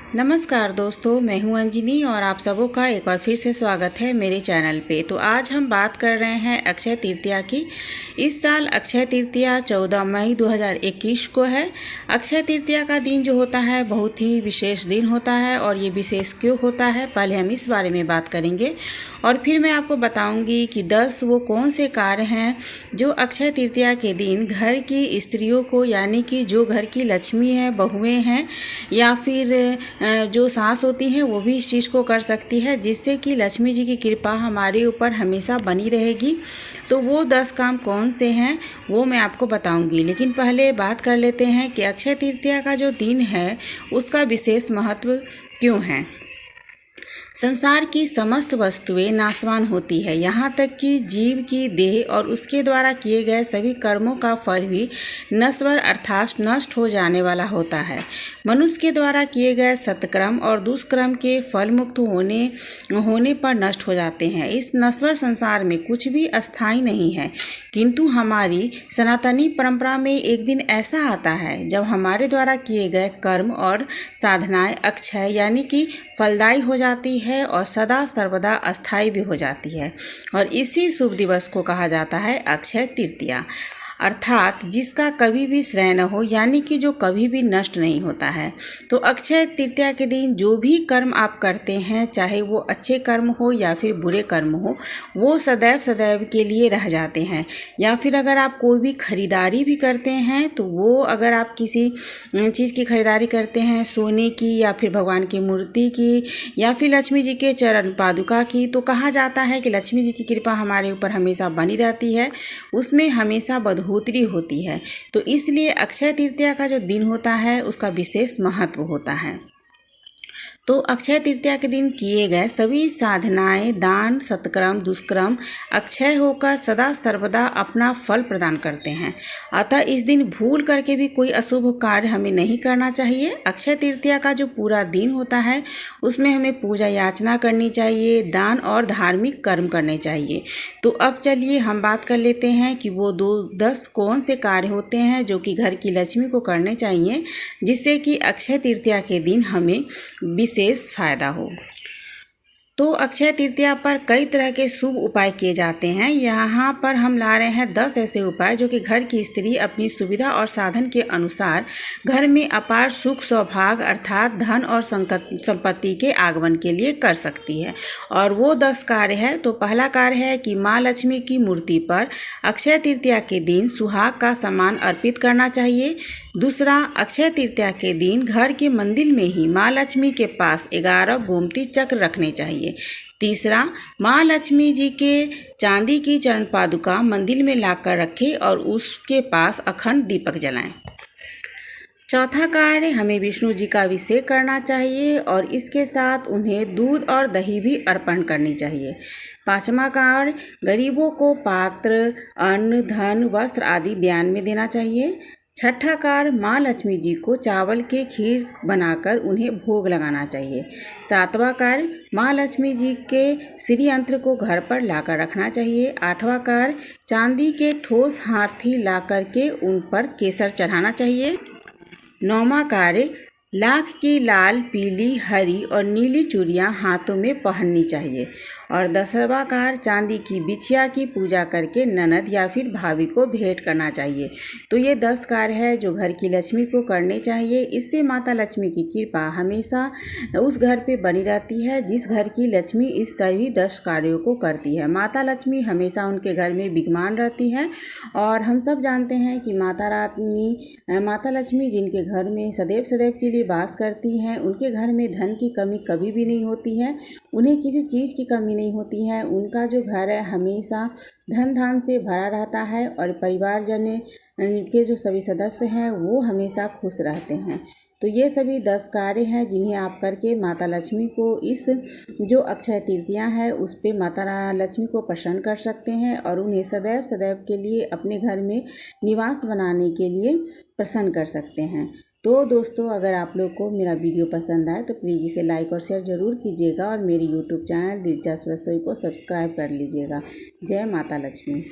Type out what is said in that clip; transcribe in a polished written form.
नमस्कार दोस्तों, मैं हूं अंजनी और आप सबों का एक बार फिर से स्वागत है मेरे चैनल पे। तो आज हम बात कर रहे हैं अक्षय तृतीया की। इस साल अक्षय तृतीया 14 मई 2021 को है। अक्षय तृतीया का दिन जो होता है बहुत ही विशेष दिन होता है, और ये विशेष क्यों होता है पहले हम इस बारे में बात करेंगे और फिर मैं आपको बताऊंगी कि 10 वो कौन से कार्य हैं जो अक्षय तृतीया के दिन घर की स्त्रियों को, यानी कि जो घर की लक्ष्मी है, बहुएँ हैं या फिर जो सास होती हैं वो भी इस चीज़ को कर सकती है, जिससे कि लक्ष्मी जी की कृपा हमारे ऊपर हमेशा बनी रहेगी। तो वो 10 काम कौन से हैं वो मैं आपको बताऊंगी, लेकिन पहले बात कर लेते हैं कि अक्षय तृतीया का जो दिन है उसका विशेष महत्व क्यों है। संसार की समस्त वस्तुएं नाशवान होती है, यहाँ तक कि जीव की देह और उसके द्वारा किए गए सभी कर्मों का फल भी नश्वर अर्थात नष्ट हो जाने वाला होता है। मनुष्य के द्वारा किए गए सत्कर्म और दुष्कर्म के फल मुक्त होने पर नष्ट हो जाते हैं। इस नश्वर संसार में कुछ भी अस्थायी नहीं है, किंतु हमारी सनातनी परंपरा में एक दिन ऐसा आता है जब हमारे द्वारा किए गए कर्म और साधनाएं अक्षय यानी कि फलदायी हो जाती है और सदा सर्वदा अस्थायी भी हो जाती है। और इसी शुभ दिवस को कहा जाता है अक्षय तृतीया, अर्थात जिसका कभी भी श्रेय न हो, यानी कि जो कभी भी नष्ट नहीं होता है। तो अक्षय तृतीया के दिन जो भी कर्म आप करते हैं, चाहे वो अच्छे कर्म हो या फिर बुरे कर्म हो, वो सदैव सदैव के लिए रह जाते हैं। या फिर अगर आप कोई भी खरीदारी भी करते हैं तो वो, अगर आप किसी चीज़ की खरीदारी करते हैं, सोने की या फिर भगवान की मूर्ति की या फिर लक्ष्मी जी के चरण पादुका की, तो कहा जाता है कि लक्ष्मी जी की कृपा हमारे ऊपर हमेशा बनी रहती है, उसमें हमेशा बढ़ोतरी होती है। तो इसलिए अक्षय तृतीया का जो दिन होता है उसका विशेष महत्व होता है। तो अक्षय तृतीया के दिन किए गए सभी साधनाएं, दान, सत्कर्म, दुष्कर्म अक्षय होकर सदा सर्वदा अपना फल प्रदान करते हैं। अतः इस दिन भूल करके भी कोई अशुभ कार्य हमें नहीं करना चाहिए। अक्षय तृतीया का जो पूरा दिन होता है उसमें हमें पूजा याचना करनी चाहिए, दान और धार्मिक कर्म करने चाहिए। तो अब चलिए हम बात कर लेते हैं कि वो 10 कौन से कार्य होते हैं जो कि घर की लक्ष्मी को करने चाहिए, जिससे कि अक्षय तृतीया के दिन हमें विशेष फायदा हो। तो अक्षय तृतीया पर कई तरह के शुभ उपाय किए जाते हैं। यहाँ पर हम ला रहे हैं 10 ऐसे उपाय जो कि घर की स्त्री अपनी सुविधा और साधन के अनुसार घर में अपार सुख सौभाग्य अर्थात धन और संपत्ति के आगमन के लिए कर सकती है। और वो 10 कार्य है। तो पहला कार्य है कि माँ लक्ष्मी की मूर्ति पर अक्षय तृतीया के दिन सुहाग का सामान अर्पित करना चाहिए। दूसरा, अक्षय तृतीया के दिन घर के मंदिर में ही माँ लक्ष्मी के पास 11 गोमती चक्र रखने चाहिए। तीसरा, माँ लक्ष्मी जी के चांदी की चरण पादुका मंदिर में लाकर रखें और उसके पास अखंड दीपक जलाएं। चौथा कार्य, हमें विष्णु जी का अभिषेक करना चाहिए और इसके साथ उन्हें दूध और दही भी अर्पण करनी चाहिए। पांचवा कार्य, गरीबों को पात्र, अन्न, धन, वस्त्र आदि दान में देना चाहिए। छठा कार्य, माँ लक्ष्मी जी को चावल के खीर बनाकर उन्हें भोग लगाना चाहिए। सातवां कार्य, माँ लक्ष्मी जी के श्री यंत्र को घर पर लाकर रखना चाहिए। आठवां कार्य, चांदी के ठोस हाथी ला करके उन पर केसर चढ़ाना चाहिए। नौवां कार्य, लाख की लाल, पीली, हरी और नीली चूड़ियाँ हाथों में पहननी चाहिए। और 10वां कार्य, चांदी की बिछिया की पूजा करके ननद या फिर भाभी को भेंट करना चाहिए। तो ये 10 कार्य है जो घर की लक्ष्मी को करने चाहिए। इससे माता लक्ष्मी की कृपा हमेशा उस घर पे बनी रहती है जिस घर की लक्ष्मी इस सभी 10 कार्यों को करती है। माता लक्ष्मी हमेशा उनके घर में विद्यमान रहती है और हम सब जानते हैं कि माता लक्ष्मी जिनके घर में सदैव सदैव के लिए वास करती हैं, उनके घर में धन की कमी कभी भी नहीं होती है, उन्हें किसी चीज़ की कमी नहीं होती है। उनका जो घर है हमेशा धन धान से भरा रहता है और परिवारजन के जो सभी सदस्य हैं वो हमेशा खुश रहते हैं। तो ये सभी 10 कार्य हैं जिन्हें आप करके माता लक्ष्मी को इस जो अक्षय तृतीया है उस पे माता लक्ष्मी को प्रसन्न कर सकते हैं और उन्हें सदैव सदैव के लिए अपने घर में निवास बनाने के लिए प्रसन्न कर सकते हैं। तो दोस्तों, अगर आप लोग को मेरा वीडियो पसंद आए तो प्लीज़ इसे लाइक और शेयर ज़रूर कीजिएगा और मेरे यूट्यूब चैनल दिलचस्प रसोई को सब्सक्राइब कर लीजिएगा। जय माता लक्ष्मी।